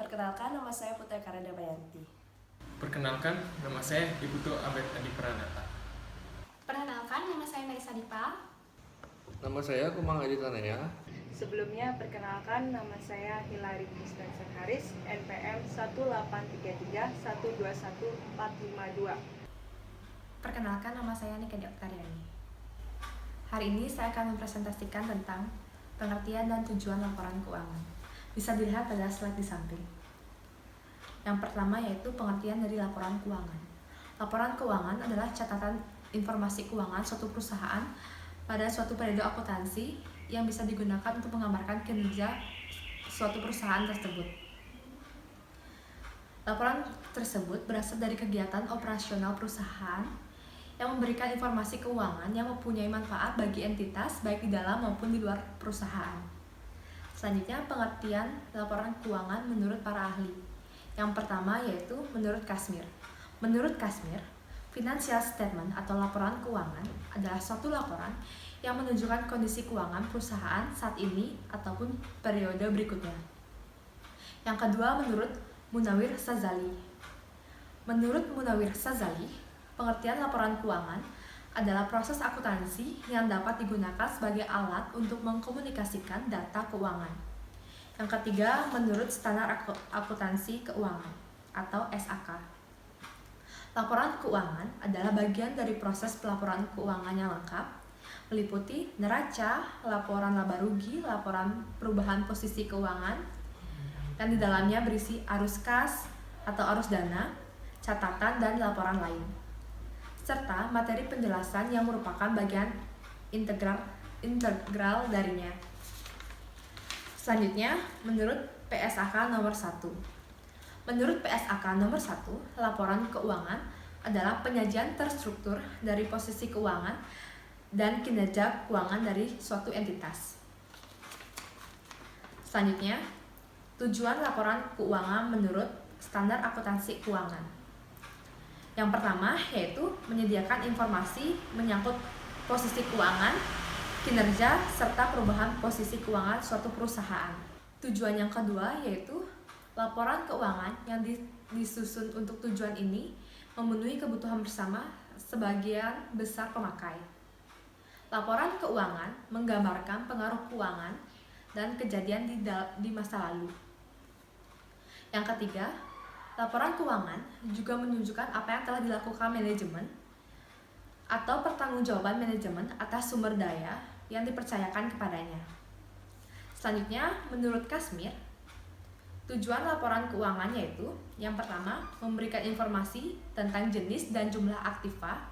Perkenalkan, nama saya Putri Karenda Bayanti. Perkenalkan, nama saya Iputu Abed Adi Pranata. Perkenalkan, nama saya Melisa Dipa. Nama saya Kumang Adi Tanaya. Sebelumnya, perkenalkan nama saya Hilary Kristensen Haris, NPM 18331214452. Perkenalkan, nama saya Nika Dioktaryani. Hari ini saya akan mempresentasikan tentang pengertian dan tujuan laporan keuangan. Bisa dilihat pada slide di samping. Yang pertama yaitu pengertian dari laporan keuangan. Laporan keuangan adalah catatan informasi keuangan suatu perusahaan pada suatu periode akuntansi yang bisa digunakan untuk menggambarkan kinerja suatu perusahaan tersebut. Laporan tersebut berasal dari kegiatan operasional perusahaan yang memberikan informasi keuangan yang mempunyai manfaat bagi entitas baik di dalam maupun di luar perusahaan. Selanjutnya, pengertian laporan keuangan menurut para ahli. Yang pertama yaitu menurut Kazmir. Menurut Kazmir, financial statement atau laporan keuangan adalah suatu laporan yang menunjukkan kondisi keuangan perusahaan saat ini ataupun periode berikutnya. Yang kedua, menurut Munawir Sazali. Menurut Munawir Sazali, pengertian laporan keuangan adalah proses akuntansi yang dapat digunakan sebagai alat untuk mengkomunikasikan data keuangan. Yang ketiga, menurut Standar Akuntansi Keuangan atau SAK. Laporan keuangan adalah bagian dari proses pelaporan keuangan yang lengkap, meliputi neraca, laporan laba rugi, laporan perubahan posisi keuangan, dan di dalamnya berisi arus kas atau arus dana, catatan, dan laporan lain, serta materi penjelasan yang merupakan bagian integral darinya. Selanjutnya, menurut PSAK nomor 1. Menurut PSAK nomor 1, laporan keuangan adalah penyajian terstruktur dari posisi keuangan dan kinerja keuangan dari suatu entitas. Selanjutnya, tujuan laporan keuangan menurut Standar Akuntansi Keuangan. Yang pertama yaitu menyediakan informasi menyangkut posisi keuangan, kinerja, serta perubahan posisi keuangan suatu perusahaan. Tujuan yang kedua yaitu laporan keuangan yang disusun untuk tujuan ini memenuhi kebutuhan bersama sebagian besar pemakai. Laporan keuangan menggambarkan pengaruh keuangan dan kejadian di masa lalu. Yang ketiga, laporan keuangan juga menunjukkan apa yang telah dilakukan manajemen atau pertanggungjawaban manajemen atas sumber daya yang dipercayakan kepadanya. Selanjutnya, menurut Kazmir, tujuan laporan keuangan yaitu yang pertama, memberikan informasi tentang jenis dan jumlah aktiva.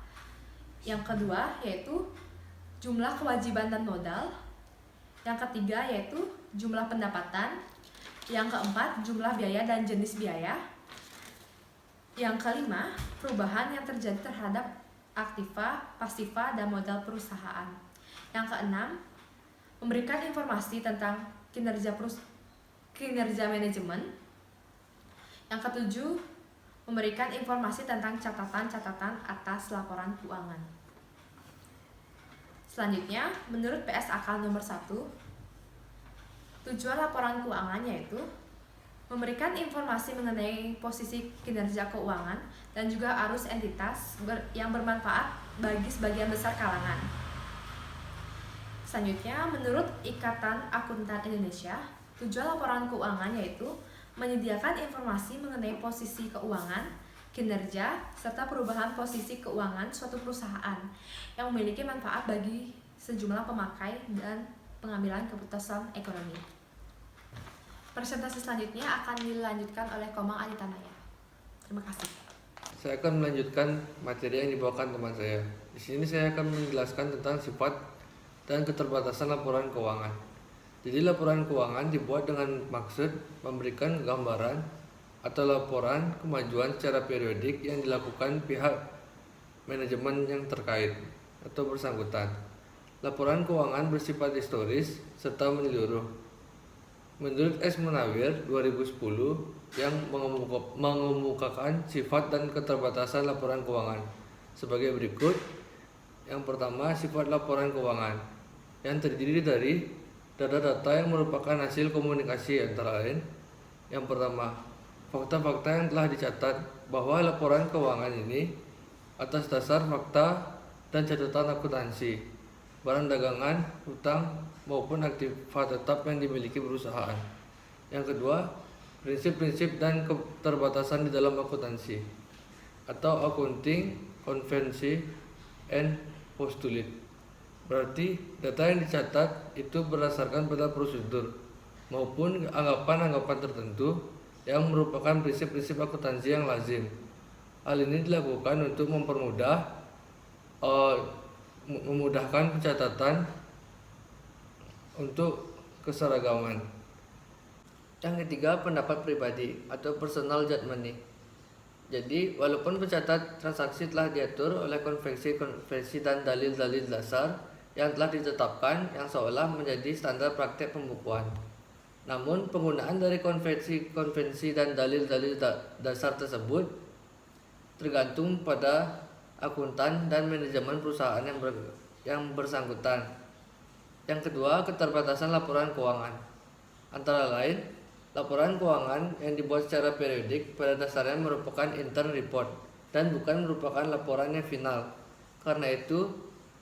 Yang kedua, yaitu jumlah kewajiban dan modal. Yang ketiga, yaitu jumlah pendapatan. Yang keempat, jumlah biaya dan jenis biaya. Yang kelima, perubahan yang terjadi terhadap aktiva, pasiva, dan modal perusahaan. Yang keenam, memberikan informasi tentang kinerja manajemen. Yang ketujuh, memberikan informasi tentang catatan-catatan atas laporan keuangan. Selanjutnya, menurut PSAK nomor 1, tujuan laporan keuangan yaitu memberikan informasi mengenai posisi kinerja keuangan dan juga arus entitas yang bermanfaat bagi sebagian besar kalangan. Selanjutnya, menurut Ikatan Akuntan Indonesia, tujuan laporan keuangan yaitu menyediakan informasi mengenai posisi keuangan, kinerja, serta perubahan posisi keuangan suatu perusahaan yang memiliki manfaat bagi sejumlah pemakai dan pengambilan keputusan ekonomi. Presentasi selanjutnya akan dilanjutkan oleh Komang Adi Tanaya. Terima kasih. Saya akan melanjutkan materi yang dibawakan teman saya. Di sini saya akan menjelaskan tentang sifat dan keterbatasan laporan keuangan. Jadi laporan keuangan dibuat dengan maksud memberikan gambaran atau laporan kemajuan secara periodik yang dilakukan pihak manajemen yang terkait atau bersangkutan. Laporan keuangan bersifat historis serta menyeluruh. Menurut S. Munawir 2010 yang mengemukakan sifat dan keterbatasan laporan keuangan sebagai berikut. Yang pertama, sifat laporan keuangan yang terdiri dari data-data yang merupakan hasil komunikasi antara lain Yang pertama, fakta-fakta yang telah dicatat bahwa laporan keuangan ini atas dasar fakta dan catatan akuntansi, barang dagangan, hutang, maupun aktiva tetap yang dimiliki perusahaan. Yang kedua, prinsip-prinsip dan keterbatasan di dalam akuntansi atau accounting convention and postulate. Berarti data yang dicatat itu berdasarkan pada prosedur maupun anggapan-anggapan tertentu yang merupakan prinsip-prinsip akuntansi yang lazim. Hal ini dilakukan untuk memudahkan pencatatan untuk keseragaman. Yang ketiga, pendapat pribadi atau personal judgment. Jadi, walaupun pencatat transaksi telah diatur oleh konvensi dan dalil-dalil dasar yang telah ditetapkan yang seolah menjadi standar praktek pembukuan, namun penggunaan dari konvensi dan dalil-dalil dasar tersebut tergantung pada akuntan dan manajemen perusahaan yang bersangkutan. Yang kedua, keterbatasan laporan keuangan. Antara lain, laporan keuangan yang dibuat secara periodik pada dasarnya merupakan intern report dan bukan merupakan laporan yang final. Karena itu,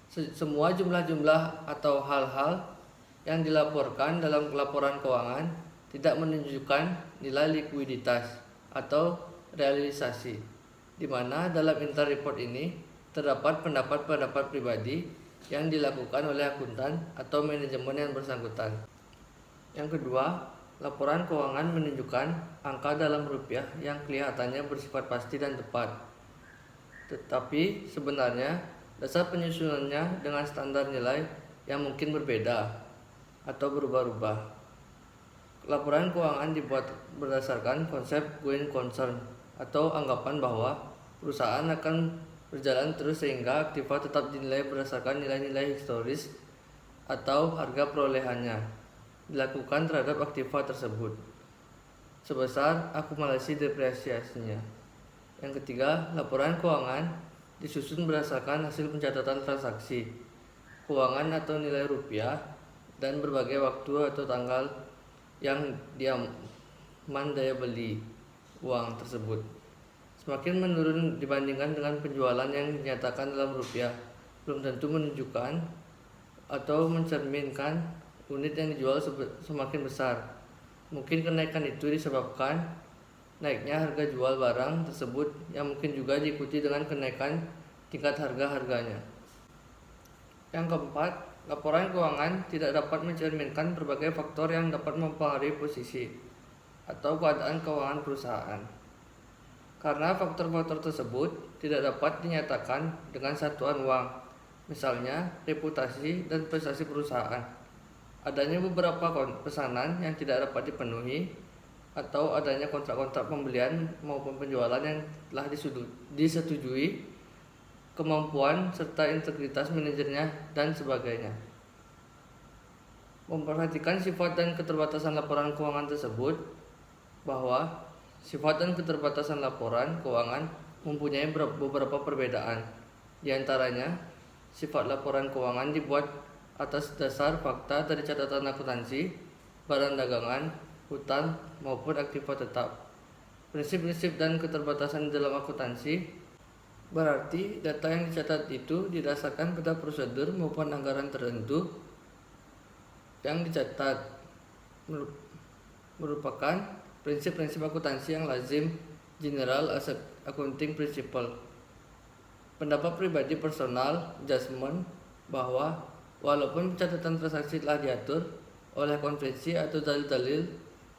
semua jumlah-jumlah atau hal-hal yang dilaporkan dalam laporan keuangan tidak menunjukkan nilai likuiditas atau realisasi, di mana dalam intern report ini terdapat pendapat-pendapat pribadi yang dilakukan oleh akuntan atau manajemen yang bersangkutan. Yang kedua, laporan keuangan menunjukkan angka dalam rupiah yang kelihatannya bersifat pasti dan tepat. Tetapi sebenarnya dasar penyusunannya dengan standar nilai yang mungkin berbeda atau berubah-ubah. Laporan keuangan dibuat berdasarkan konsep going concern atau anggapan bahwa perusahaan akan berjalan terus sehingga aktiva tetap dinilai berdasarkan nilai-nilai historis atau harga perolehannya dilakukan terhadap aktiva tersebut sebesar akumulasi depresiasinya. Yang ketiga, laporan keuangan disusun berdasarkan hasil pencatatan transaksi keuangan atau nilai rupiah dan berbagai waktu atau tanggal yang diaman daya beli uang tersebut semakin menurun dibandingkan dengan penjualan yang dinyatakan dalam rupiah, belum tentu menunjukkan atau mencerminkan unit yang dijual semakin besar. Mungkin kenaikan itu disebabkan naiknya harga jual barang tersebut yang mungkin juga diikuti dengan kenaikan tingkat harga-harganya. Yang keempat, laporan keuangan tidak dapat mencerminkan berbagai faktor yang dapat mempengaruhi posisi atau keadaan keuangan perusahaan. Karena faktor-faktor tersebut tidak dapat dinyatakan dengan satuan uang, misalnya reputasi dan prestasi perusahaan. Adanya beberapa pesanan yang tidak dapat dipenuhi atau adanya kontrak-kontrak pembelian maupun penjualan yang telah disetujui, kemampuan serta integritas manajernya dan sebagainya. Memperhatikan sifat dan keterbatasan laporan keuangan tersebut, bahwa sifat dan keterbatasan laporan keuangan mempunyai beberapa perbedaan. Di antaranya, sifat laporan keuangan dibuat atas dasar fakta dari catatan akuntansi, barang dagangan, hutang, maupun aktiva tetap. Prinsip-prinsip dan keterbatasan dalam akuntansi berarti data yang dicatat itu didasarkan pada prosedur maupun anggaran tertentu yang dicatat merupakan prinsip-prinsip akuntansi yang lazim, general accounting principle. Pendapat pribadi personal judgment bahwa walaupun pencatatan transaksi telah diatur oleh konvensi atau dalil-dalil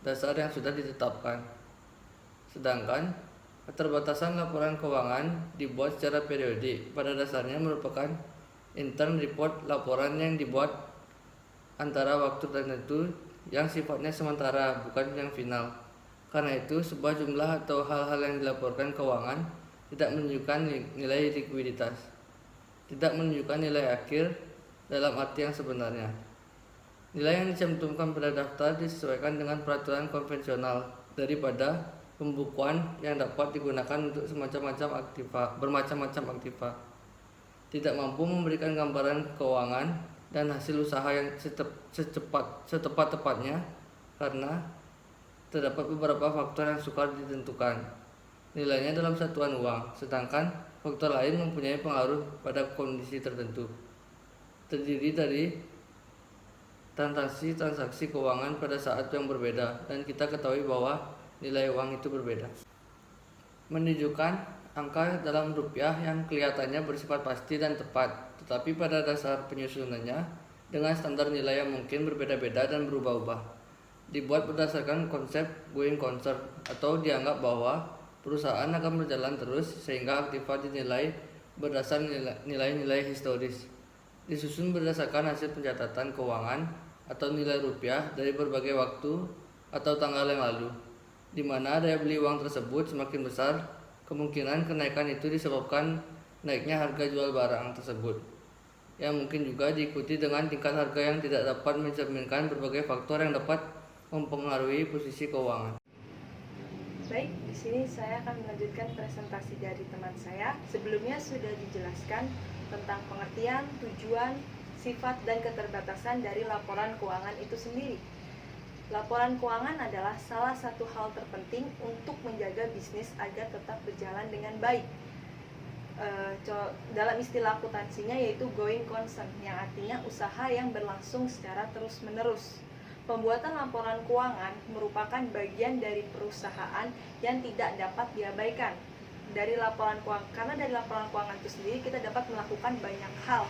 dasar yang sudah ditetapkan, sedangkan keterbatasan laporan keuangan dibuat secara periodik, pada dasarnya merupakan intern report, laporan yang dibuat antara waktu tertentu yang sifatnya sementara, bukan yang final. Karena itu, sebuah jumlah atau hal-hal yang dilaporkan keuangan tidak menunjukkan nilai likuiditas, tidak menunjukkan nilai akhir dalam arti yang sebenarnya. Nilai yang dicantumkan pada daftar disesuaikan dengan peraturan konvensional daripada pembukuan yang dapat digunakan untuk bermacam-macam aktiva. Tidak mampu memberikan gambaran keuangan dan hasil usaha yang setepat-tepatnya karena terdapat beberapa faktor yang sukar ditentukan. Nilainya dalam satuan uang, sedangkan faktor lain mempunyai pengaruh pada kondisi tertentu. Terdiri dari transaksi keuangan pada saat yang berbeda, dan kita ketahui bahwa nilai uang itu berbeda. Menunjukkan angka dalam rupiah yang kelihatannya bersifat pasti dan tepat, tetapi pada dasar penyusunannya dengan standar nilai yang mungkin berbeda-beda dan berubah-ubah. Dibuat berdasarkan konsep going concern, atau dianggap bahwa perusahaan akan berjalan terus sehingga aktiva dinilai berdasar nilai-nilai historis. Disusun berdasarkan hasil pencatatan keuangan atau nilai rupiah dari berbagai waktu atau tanggal yang lalu. Di mana daya beli uang tersebut semakin besar, kemungkinan kenaikan itu disebabkan naiknya harga jual barang tersebut, yang mungkin juga diikuti dengan tingkat harga yang tidak dapat mencerminkan berbagai faktor yang dapat mempengaruhi posisi keuangan. Baik, di sini saya akan melanjutkan presentasi dari teman saya. Sebelumnya sudah dijelaskan tentang pengertian, tujuan, sifat, dan keterbatasan dari laporan keuangan itu sendiri. Laporan keuangan adalah salah satu hal terpenting untuk menjaga bisnis agar tetap berjalan dengan baik. Dalam istilah akuntansinya yaitu going concern, yang artinya usaha yang berlangsung secara terus-menerus. Pembuatan laporan keuangan merupakan bagian dari perusahaan yang tidak dapat diabaikan. Karena dari laporan keuangan itu sendiri kita dapat melakukan banyak hal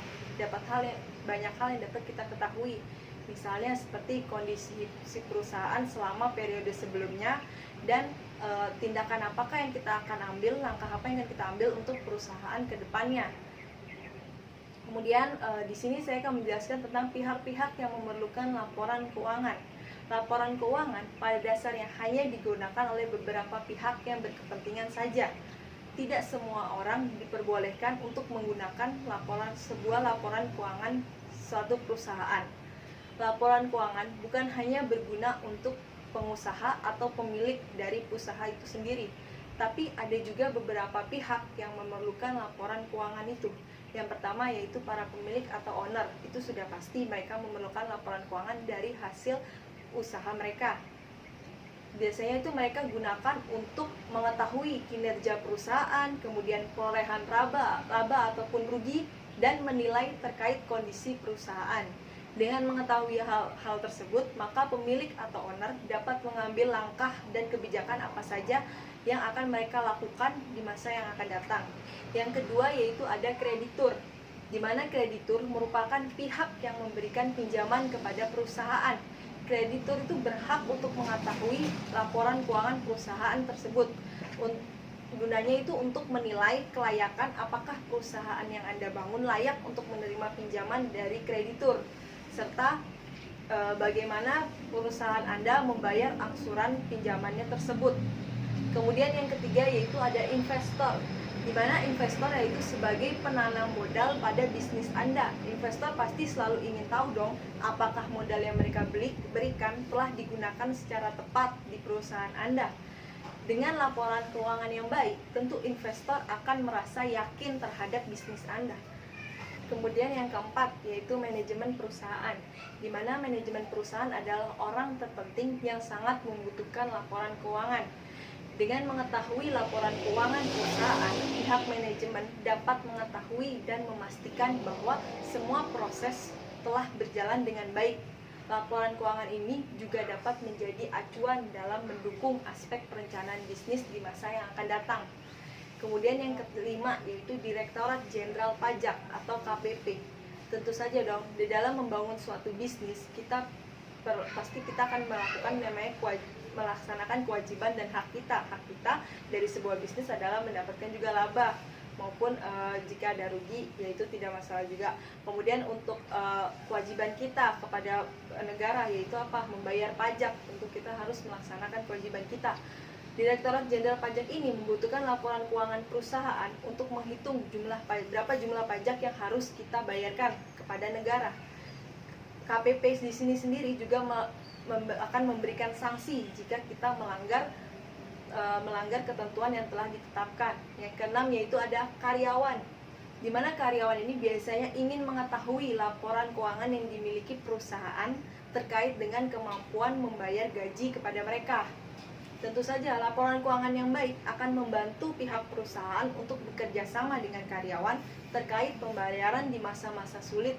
yang dapat kita ketahui. Misalnya seperti kondisi si perusahaan selama periode sebelumnya dan tindakan apakah yang kita akan ambil, langkah apa yang akan kita ambil untuk perusahaan ke depannya. Kemudian di sini saya akan menjelaskan tentang pihak-pihak yang memerlukan laporan keuangan. Laporan keuangan pada dasarnya hanya digunakan oleh beberapa pihak yang berkepentingan saja. Tidak semua orang diperbolehkan untuk menggunakan sebuah laporan keuangan suatu perusahaan. Laporan keuangan bukan hanya berguna untuk pengusaha atau pemilik dari usaha itu sendiri, tapi ada juga beberapa pihak yang memerlukan laporan keuangan itu. Yang pertama yaitu para pemilik atau owner. Itu sudah pasti mereka memerlukan laporan keuangan dari hasil usaha mereka. Biasanya itu mereka gunakan untuk mengetahui kinerja perusahaan, kemudian perolehan laba ataupun rugi, dan menilai terkait kondisi perusahaan. Dengan mengetahui hal tersebut, maka pemilik atau owner dapat mengambil langkah dan kebijakan apa saja yang akan mereka lakukan di masa yang akan datang. Yang kedua yaitu ada kreditur, di mana kreditur merupakan pihak yang memberikan pinjaman kepada perusahaan. Kreditur itu berhak untuk mengetahui laporan keuangan perusahaan tersebut. Gunanya itu untuk menilai kelayakan apakah perusahaan yang Anda bangun layak untuk menerima pinjaman dari kreditur, serta bagaimana perusahaan Anda membayar angsuran pinjamannya tersebut. Kemudian yang ketiga yaitu ada investor, di mana investor yaitu sebagai penanam modal pada bisnis Anda. Investor pasti selalu ingin tahu dong apakah modal yang mereka berikan telah digunakan secara tepat di perusahaan Anda. Dengan laporan keuangan yang baik, tentu investor akan merasa yakin terhadap bisnis Anda. Kemudian yang keempat yaitu manajemen perusahaan, di mana manajemen perusahaan adalah orang terpenting yang sangat membutuhkan laporan keuangan. Dengan mengetahui laporan keuangan perusahaan, pihak manajemen dapat mengetahui dan memastikan bahwa semua proses telah berjalan dengan baik. Laporan keuangan ini juga dapat menjadi acuan dalam mendukung aspek perencanaan bisnis di masa yang akan datang. Kemudian yang kelima yaitu Direktorat Jenderal Pajak atau KPP. Tentu saja dong, di dalam membangun suatu bisnis pasti kita akan melaksanakan kewajiban dan hak kita. Hak kita dari sebuah bisnis adalah mendapatkan juga laba, maupun jika ada rugi yaitu tidak masalah juga. Kemudian untuk kewajiban kita kepada negara yaitu apa? Membayar pajak. Tentu kita harus melaksanakan kewajiban kita. Direktorat Jenderal Pajak ini membutuhkan laporan keuangan perusahaan untuk menghitung berapa jumlah pajak yang harus kita bayarkan kepada negara. KPP di sini sendiri juga akan memberikan sanksi jika kita melanggar ketentuan yang telah ditetapkan. Yang keenam yaitu ada karyawan, di mana karyawan ini biasanya ingin mengetahui laporan keuangan yang dimiliki perusahaan terkait dengan kemampuan membayar gaji kepada mereka. Tentu saja, laporan keuangan yang baik akan membantu pihak perusahaan untuk bekerja sama dengan karyawan terkait pembayaran di masa-masa sulit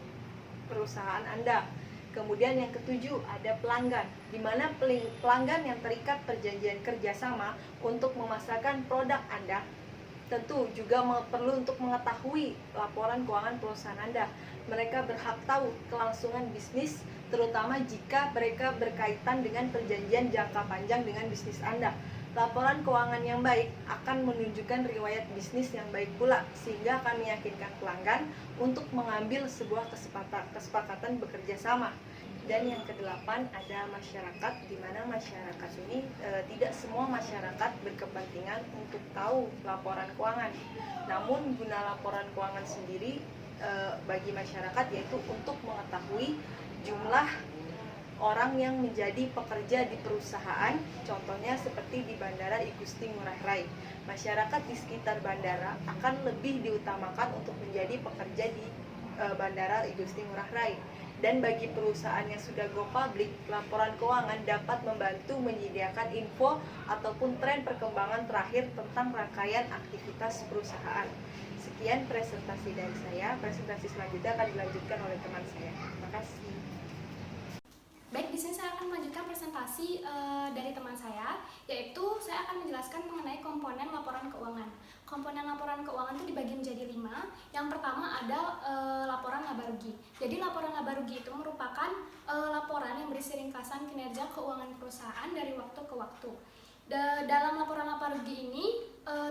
perusahaan Anda. Kemudian yang ketujuh, ada pelanggan, di mana pelanggan yang terikat perjanjian kerjasama untuk memasarkan produk Anda tentu juga perlu untuk mengetahui laporan keuangan perusahaan Anda. Mereka berhak tahu kelangsungan bisnis, terutama jika mereka berkaitan dengan perjanjian jangka panjang dengan bisnis Anda. Laporan keuangan yang baik akan menunjukkan riwayat bisnis yang baik pula, sehingga akan meyakinkan pelanggan untuk mengambil sebuah kesepakatan bekerja sama. Dan yang kedelapan, ada masyarakat, di mana masyarakat ini tidak semua masyarakat berkepentingan untuk tahu laporan keuangan. Namun guna laporan keuangan sendiri bagi masyarakat yaitu untuk mengetahui jumlah orang yang menjadi pekerja di perusahaan, contohnya seperti di Bandara I Gusti Ngurah Rai. Masyarakat di sekitar bandara akan lebih diutamakan untuk menjadi pekerja di Bandara I Gusti Ngurah Rai. Dan bagi perusahaan yang sudah go public, laporan keuangan dapat membantu menyediakan info ataupun tren perkembangan terakhir tentang rangkaian aktivitas perusahaan. Sekian presentasi dari saya. Presentasi selanjutnya akan dilanjutkan oleh teman saya. Terima kasih. Baik, di sini saya akan melanjutkan presentasi dari teman saya, yaitu saya akan menjelaskan mengenai komponen laporan keuangan. Komponen laporan keuangan itu dibagi menjadi 5. Yang pertama ada laporan laba rugi. Jadi laporan laba rugi itu merupakan laporan yang berisi ringkasan kinerja keuangan perusahaan dari waktu ke waktu. Dalam laporan laba rugi ini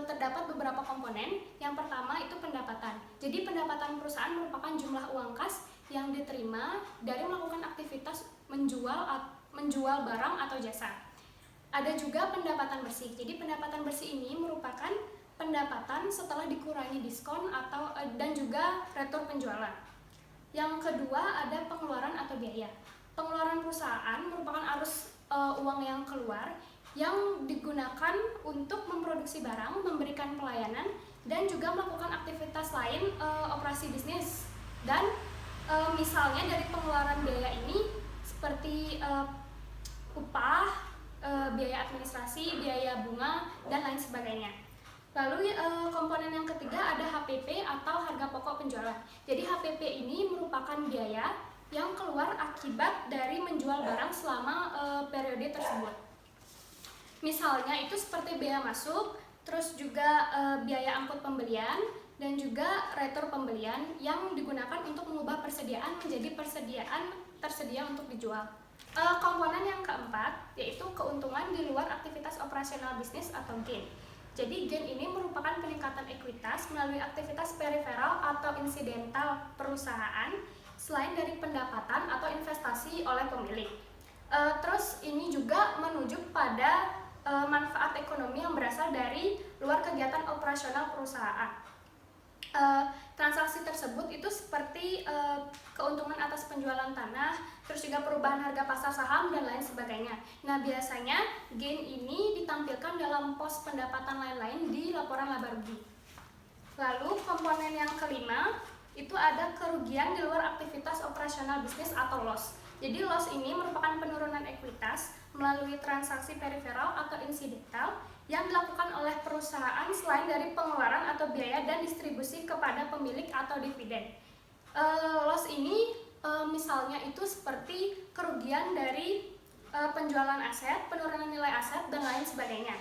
terdapat beberapa komponen. Yang pertama itu pendapatan. Jadi pendapatan perusahaan merupakan jumlah uang kas yang diterima dari melakukan aktivitas menjual barang atau jasa. Ada juga pendapatan bersih. Jadi pendapatan bersih ini merupakan pendapatan setelah dikurangi diskon atau dan juga retur penjualan. Yang kedua ada pengeluaran atau biaya. Pengeluaran perusahaan merupakan arus uang yang keluar yang digunakan untuk memproduksi barang, memberikan pelayanan, dan juga melakukan aktivitas lain operasi bisnis. Dan misalnya dari pengeluaran biaya ini seperti upah, biaya administrasi, biaya bunga, dan lain sebagainya. Lalu komponen yang ketiga ada HPP atau harga pokok penjualan. Jadi HPP ini merupakan biaya yang keluar akibat dari menjual barang selama periode tersebut. Misalnya itu seperti biaya masuk, terus juga biaya angkut pembelian, dan juga retur pembelian yang digunakan untuk mengubah persediaan menjadi persediaan tersedia untuk dijual. Komponen yang keempat yaitu keuntungan di luar aktivitas operasional bisnis atau gain. Jadi gain ini merupakan peningkatan ekuitas melalui aktivitas periferal atau insidental perusahaan selain dari pendapatan atau investasi oleh pemilik. Terus ini juga menuju pada manfaat ekonomi yang berasal dari luar kegiatan operasional perusahaan. Transaksi tersebut itu seperti keuntungan atas penjualan tanah, terus juga perubahan harga pasar saham dan lain sebagainya. Nah, biasanya gain ini ditampilkan dalam pos pendapatan lain-lain di laporan laba rugi. Lalu komponen yang kelima itu ada kerugian di luar aktivitas operasional bisnis atau loss. Jadi loss ini merupakan penurunan ekuitas melalui transaksi periferal atau insidental yang dilakukan oleh perusahaan selain dari pengeluaran atau biaya dan distribusi kepada pemilik atau dividen. Loss ini misalnya itu seperti kerugian dari penjualan aset, penurunan nilai aset, dan lain sebagainya.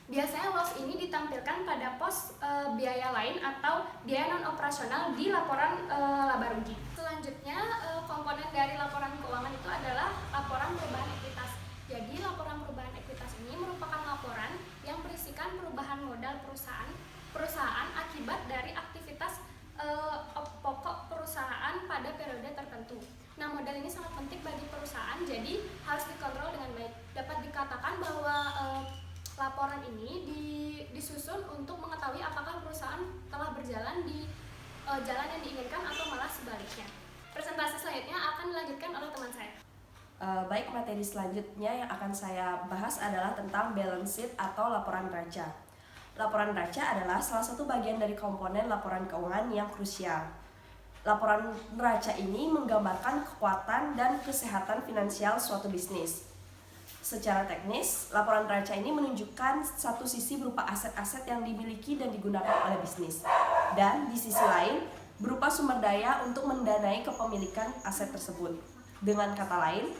Biasanya loss ini ditampilkan pada pos biaya lain atau biaya non-operasional di laporan laba rugi. Selanjutnya, komponen dari laporan keuangan itu adalah laporan perubahan ekuitas. Jadi, laporan perubahan ekuitas ini merupakan laporan yang berisikan perubahan modal perusahaan akibat dari aktivitas pokok perusahaan pada periode tertentu. Nah, modal ini sangat penting bagi perusahaan, jadi harus dikontrol dengan baik. Dapat dikatakan bahwa laporan ini disusun untuk mengetahui apakah perusahaan telah berjalan di jalan yang diinginkan atau malah sebaliknya. Presentasi selanjutnya akan dilanjutkan oleh teman saya. Baik, materi selanjutnya yang akan saya bahas adalah tentang balance sheet atau laporan neraca. Laporan neraca adalah salah satu bagian dari komponen laporan keuangan yang krusial. Laporan neraca ini menggambarkan kekuatan dan kesehatan finansial suatu bisnis. Secara teknis, laporan neraca ini menunjukkan satu sisi berupa aset-aset yang dimiliki dan digunakan oleh bisnis, dan di sisi lain berupa sumber daya untuk mendanai kepemilikan aset tersebut. Dengan kata lain,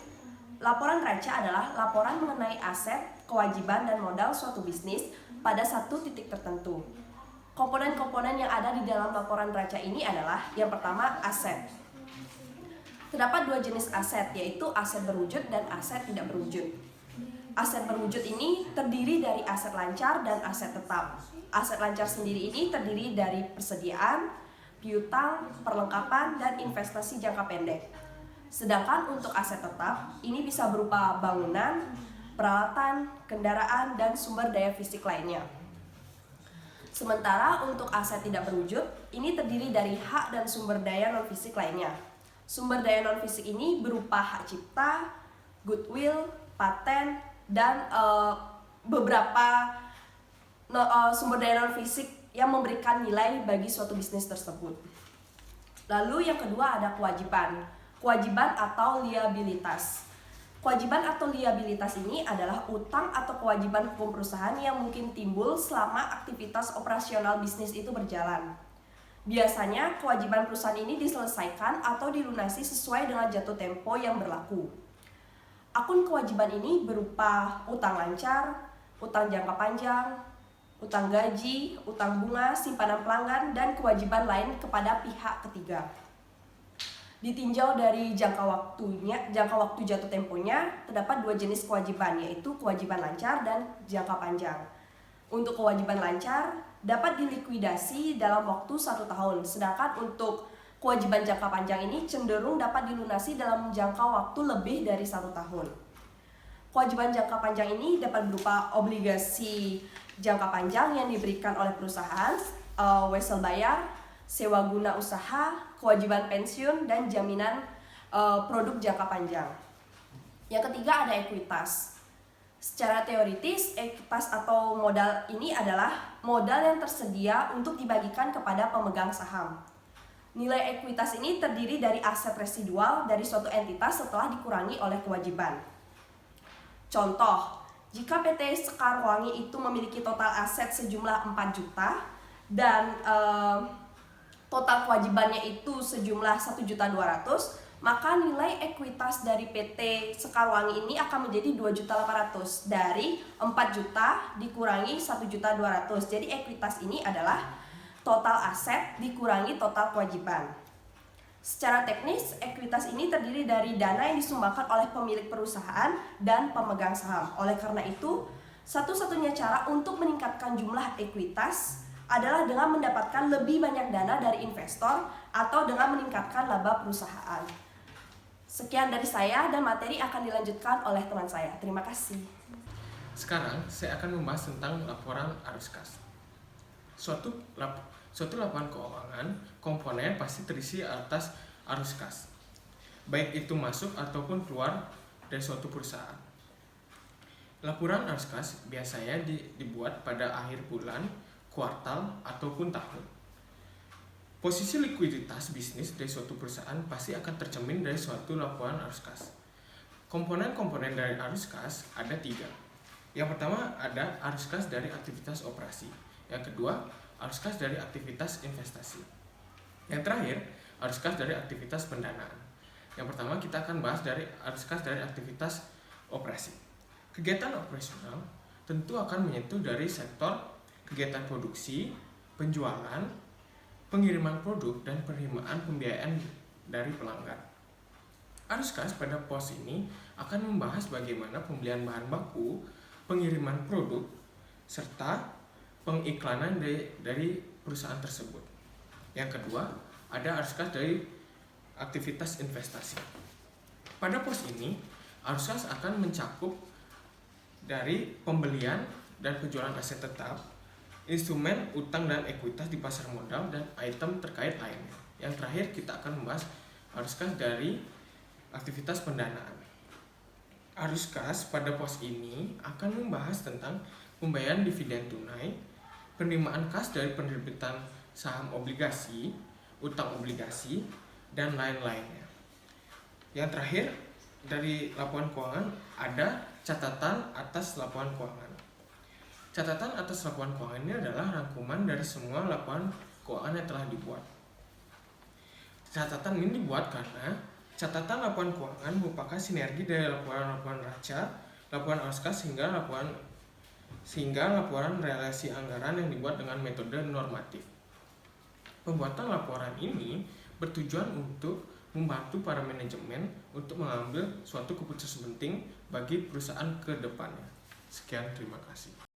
laporan neraca adalah laporan mengenai aset, kewajiban, dan modal suatu bisnis pada satu titik tertentu. Komponen-komponen yang ada di dalam laporan neraca ini adalah yang pertama, aset. Terdapat dua jenis aset, yaitu aset berwujud dan aset tidak berwujud. Aset berwujud ini terdiri dari aset lancar dan aset tetap. Aset lancar sendiri ini terdiri dari persediaan, piutang, perlengkapan, dan investasi jangka pendek. Sedangkan untuk aset tetap, ini bisa berupa bangunan, peralatan, kendaraan, dan sumber daya fisik lainnya. Sementara untuk aset tidak berwujud, ini terdiri dari hak dan sumber daya non-fisik lainnya. Sumber daya non-fisik ini berupa hak cipta, goodwill, paten, dan beberapa sumber daya non-fisik yang memberikan nilai bagi suatu bisnis tersebut. Lalu yang kedua ada kewajiban. Kewajiban atau liabilitas. Kewajiban atau liabilitas ini adalah utang atau kewajiban hukum perusahaan yang mungkin timbul selama aktivitas operasional bisnis itu berjalan. Biasanya kewajiban perusahaan ini diselesaikan atau dilunasi sesuai dengan jatuh tempo yang berlaku. Akun kewajiban ini berupa utang lancar, utang jangka panjang, utang gaji, utang bunga, simpanan pelanggan, dan kewajiban lain kepada pihak ketiga. Ditinjau dari jangka waktu jatuh temponya, terdapat dua jenis kewajiban, yaitu kewajiban lancar dan jangka panjang. Untuk kewajiban lancar dapat dilikuidasi dalam waktu 1 tahun, sedangkan untuk kewajiban jangka panjang ini cenderung dapat dilunasi dalam jangka waktu lebih dari 1 tahun. Kewajiban jangka panjang ini dapat berupa obligasi jangka panjang yang diberikan oleh perusahaan, wesel bayar, sewa guna usaha, kewajiban pensiun, dan jaminan produk jangka panjang. Yang ketiga ada ekuitas. Secara teoritis, ekuitas atau modal ini adalah modal yang tersedia untuk dibagikan kepada pemegang saham. Nilai ekuitas ini terdiri dari aset residual dari suatu entitas setelah dikurangi oleh kewajiban. Contoh, jika PT Sekarwangi itu memiliki total aset sejumlah 4 juta dan total kewajibannya itu sejumlah 1.200.000, maka nilai ekuitas dari PT Sekarwangi ini akan menjadi 2.800.000 dari 4 juta dikurangi 1.200.000. Jadi ekuitas ini adalah total aset dikurangi total kewajiban. Secara teknis, ekuitas ini terdiri dari dana yang disumbangkan oleh pemilik perusahaan dan pemegang saham. Oleh karena itu, satu-satunya cara untuk meningkatkan jumlah ekuitas adalah dengan mendapatkan lebih banyak dana dari investor atau dengan meningkatkan laba perusahaan. Sekian dari saya dan materi akan dilanjutkan oleh teman saya. Terima kasih. Sekarang saya akan membahas tentang laporan arus kas. Suatu laporan keuangan komponen pasti terisi atas arus kas, baik itu masuk ataupun keluar dari suatu perusahaan. Laporan arus kas biasanya dibuat pada akhir bulan, kuartal, ataupun tahun. Posisi likuiditas bisnis dari suatu perusahaan pasti akan tercermin dari suatu laporan arus kas. Komponen-komponen dari arus kas ada 3. Yang pertama ada arus kas dari aktivitas operasi. Yang kedua, arus kas dari aktivitas investasi. Yang terakhir, arus kas dari aktivitas pendanaan. Yang pertama kita akan bahas dari arus kas dari aktivitas operasi. Kegiatan operasional tentu akan menyentuh dari sektor kegiatan produksi, penjualan, pengiriman produk, dan penerimaan pembiayaan dari pelanggan. Arus kas pada pos ini akan membahas bagaimana pembelian bahan baku, pengiriman produk, serta pengiklanan dari perusahaan tersebut. Yang kedua, ada arus kas dari aktivitas investasi. Pada pos ini, arus kas akan mencakup dari pembelian dan penjualan aset tetap, instrumen utang dan ekuitas di pasar modal, dan item terkait lainnya. Yang terakhir, kita akan membahas arus kas dari aktivitas pendanaan. Arus kas pada pos ini akan membahas tentang pembayaran dividen tunai, penerimaan kas dari penerbitan saham obligasi, utang obligasi, dan lain-lainnya. Yang terakhir, dari laporan keuangan ada catatan atas laporan keuangan. Catatan atas laporan keuangan ini adalah rangkuman dari semua laporan keuangan yang telah dibuat. Catatan ini dibuat karena catatan laporan keuangan merupakan sinergi dari laporan-laporan raca, laporan aruskas hingga laporan realisasi anggaran yang dibuat dengan metode normatif. Pembuatan laporan ini bertujuan untuk membantu para manajemen untuk mengambil suatu keputusan penting bagi perusahaan ke depannya. Sekian, terima kasih.